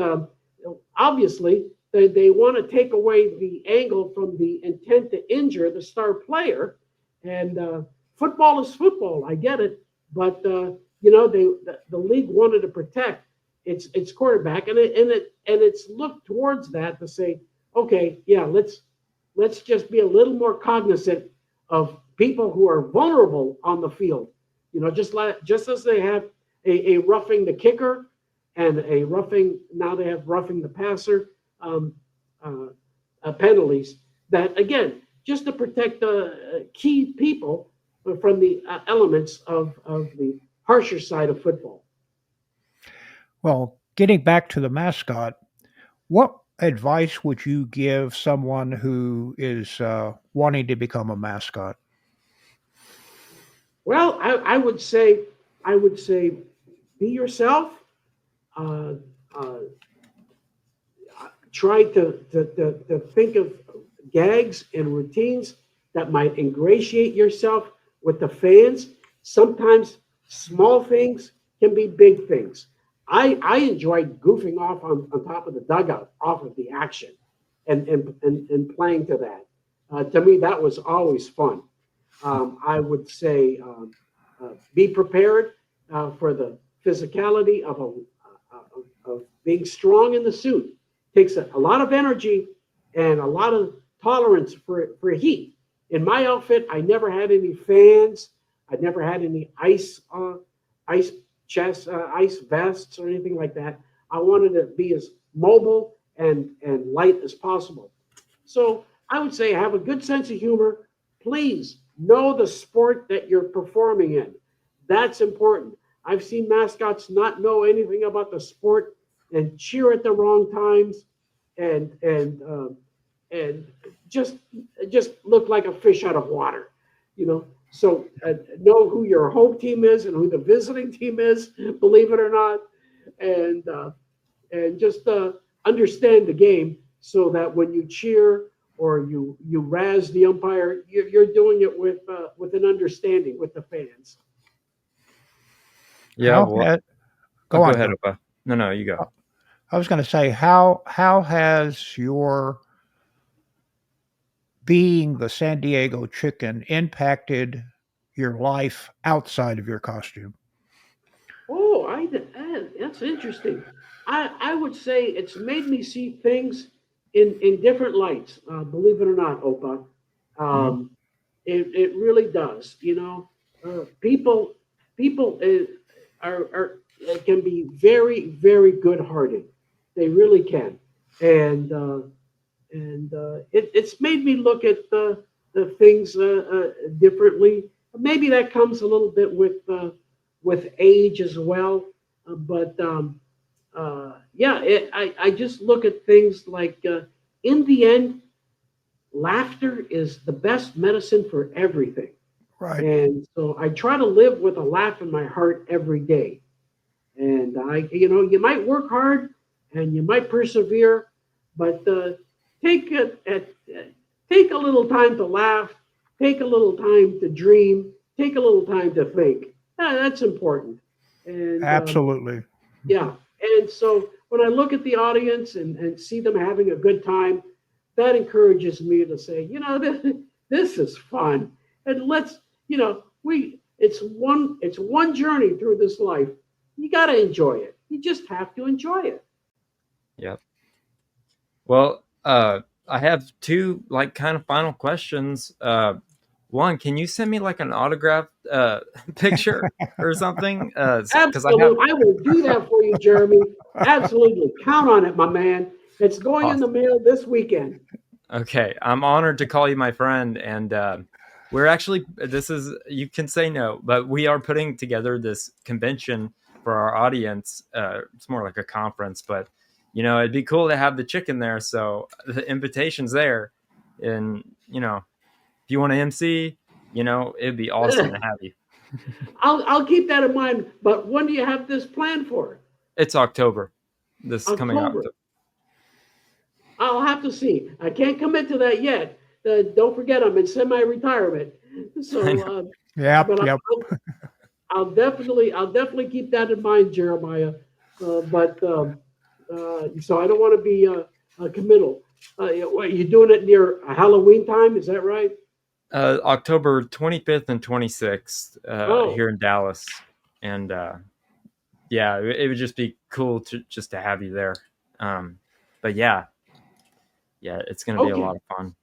obviously, they want to take away the angle from the intent to injure the star player. And football is football. I get it. But the league wanted to protect its quarterback, and it's looked towards that to say, okay, yeah, let's just be a little more cognizant of people who are vulnerable on the field. Just as they have a roughing the kicker and now they have roughing the passer penalties. That again, just to protect the key people from the elements of the harsher side of football. Well, getting back to the mascot, what advice would you give someone who is wanting to become a mascot? Well, I would say, be yourself. Uh, uh, Try to think of gags and routines that might ingratiate yourself with the fans. Sometimes small things can be big things. I enjoyed goofing off on top of the dugout, off of the action, and playing to that. To me, that was always fun. I would say be prepared for the physicality of being strong in the suit. Takes a lot of energy and a lot of tolerance for heat. In my outfit, I never had any fans. I never had any ice chests, ice vests, or anything like that. I wanted to be as mobile and light as possible. So I would say have a good sense of humor. Please know the sport that you're performing in. That's important. I've seen mascots not know anything about the sport and cheer at the wrong times, and just look like a fish out of water, So know who your home team is and who the visiting team is, believe it or not, and just understand the game so that when you cheer or you razz the umpire, you're doing it with an understanding with the fans. Yeah. Well, Go on. Go ahead, Opa. No, you go. I was going to say, how has your being the San Diego Chicken impacted your life outside of your costume? Oh, that's interesting. I would say it's made me see things in different lights. Believe it or not, Opa, it really does. People are can be very, very good-hearted. They really can, and it's made me look at the things differently. Maybe that comes a little bit with age as well, but yeah, I just look at things like in the end, laughter is the best medicine for everything. Right. And so I try to live with a laugh in my heart every day. And you might work hard and you might persevere, but take take a little time to laugh, take a little time to dream, take a little time to think. That's important. And Absolutely. yeah. And so when I look at the audience and see them having a good time, that encourages me to say, this is fun. And let's, it's one journey through this life. You got to enjoy it. You just have to enjoy it. Yep. Well, I have two kind of final questions. One, can you send me an autographed picture or something? Absolutely. I will do that for you, Jeremy. Absolutely. Count on it, my man. It's going in the mail this weekend. Okay. I'm honored to call you my friend, and We're actually, this is, you can say no, but we are putting together this convention for our audience. It's more like a conference, but it'd be cool to have the chicken there. So the invitation's there, and if you want to MC, it'd be awesome to have you. I'll keep that in mind. But when do you have this planned for? It's October. This coming October. October. I'll have to see. I can't commit to that yet. Don't forget, I'm in semi-retirement, so Yep, but yep. I'll definitely keep that in mind, Jeremiah. But so I don't want to be committal. What, you doing it near Halloween time? Is that right? October 25th and 26th here in Dallas, and yeah, it would just be cool to have you there. But yeah, it's going to be a lot of fun.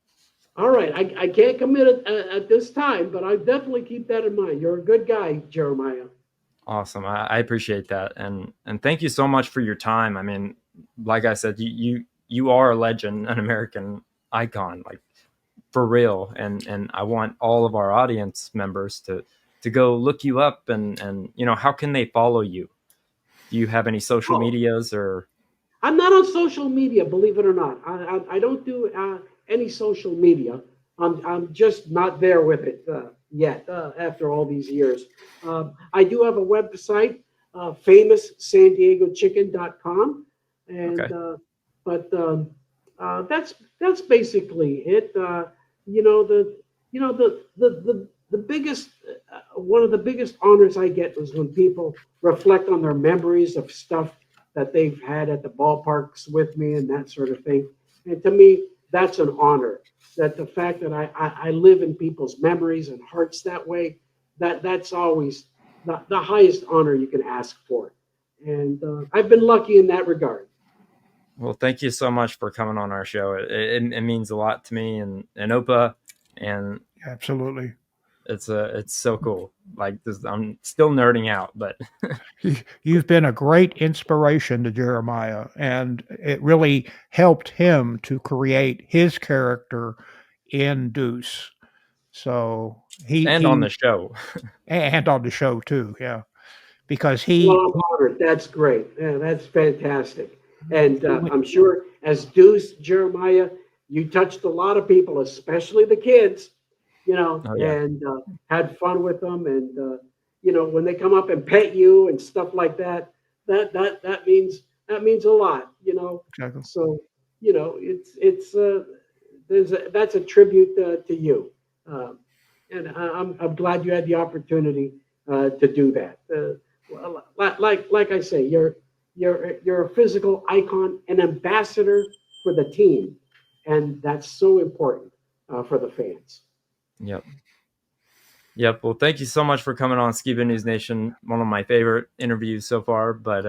All right, I can't commit at this time, but I definitely keep that in mind. You're a good guy, Jeremiah. Awesome. I appreciate that, and thank you so much for your time. I mean, like I said, you are a legend, an American icon, like for real. And I want all of our audience members to go look you up, and how can they follow you? Do you have any social medias or? I'm not on social media, believe it or not. I don't do any social media. I'm just not there with it yet after all these years. I do have a website, famoussanDiegochicken.com, and but that's basically it. The biggest one of the biggest honors I get was when people reflect on their memories of stuff that they've had at the ballparks with me and that sort of thing. And to me, that's an honor. That the fact that I live in people's memories and hearts that way, that's always the highest honor you can ask for. And I've been lucky in that regard. Well, thank you so much for coming on our show. It means a lot to me and Opa, and absolutely, it's so cool. Like this, I'm still nerding out, but you've been a great inspiration to Jeremiah, and it really helped him to create his character in Deuce. So he on the show, and on the show too, yeah, because Well, I'm honored. That's great. Yeah, that's fantastic. And I'm sure as Deuce, Jeremiah, you touched a lot of people, especially the kids, and had fun with them. And, when they come up and pet you and stuff like that, that means a lot, Exactly. So, that's a tribute to you. And I'm glad you had the opportunity to do that. Like I say, you're a physical icon, an ambassador for the team, and that's so important for the fans. Yep. Well, thank you so much for coming on Skiba News Nation. One of my favorite interviews so far. But